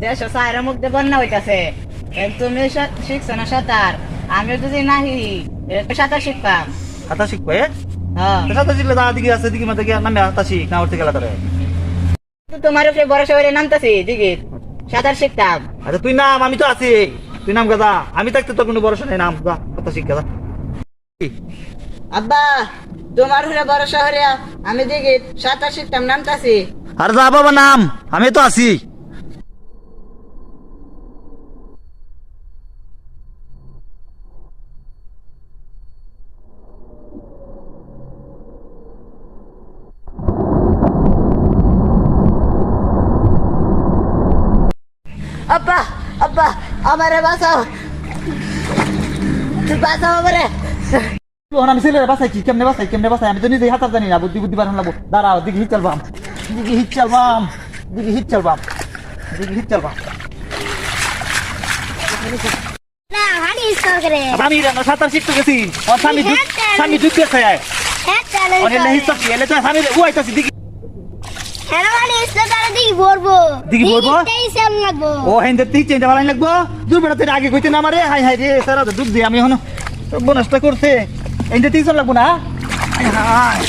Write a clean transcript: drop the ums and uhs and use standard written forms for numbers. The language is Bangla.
দেশ সাইরা মধ্যে বন্যা হইতাছে তুমি শিখছো না সাঁতার আমি যদি নাহি সাঁতার শিখতাম সাঁতার শিখবো হ্যাঁ হ্যাঁ সাঁতার শিখলে দাদা দিকে আছে দিকে মাথা গিয়ে নামে সাঁতার শিখ না উঠতে গেলে তারা তোমার উপরে ভরসা করে নামতাছি দিকে সাঁতার শিখতাম। আচ্ছা তুই নাম আমি তো আছি তুই নাম গাদা আমি থাকতে তোর কোনো ভরসা নেই নাম যা সাঁতার শিখ গাদা আব্বা তোমার উপরে ভরসা করে আমি দিকে সাঁতার শিখতাম নামতাছি। আরে যা বাবা নাম আমি তো আছি আব্বা আব্বা আমারে বাঁচাও বাঁচাও আমারে। আমি ছেলেরা বাসাইছি কেমনে বাসাই আমি তো নিজেই হাতার জানি না বুদ্ধি বুদ্ধি বানান লাগবো দাঁড়াও দিকে হিট চালবাম দিকে হিট চালবাম দিকে হিট চালবাম দিকে হিট চালবাম না হানি ইস্তাল করে আমি সাঁতার শিখতে গেছি ওর স্বামী যুদ্ধ আছে হ্যাঁ চলে অনেক হিস্তাছি এলে তো স্বামী উয়াইতাছি দিকে হ্যাঁ হানি ইস্তাল করে দিই ভরবো দিকে ভরবো? তেই সেল লাগবো ও হেন্দে তিন চেঞ্জা বানাই লাগবো দূর বেড়াতে আগে কইতে না মারে হাই হাই রে সারা ডুব দিয়ে আমি এখন বোনাসটা করছে এনতে তিন লাগবো না হাই হাই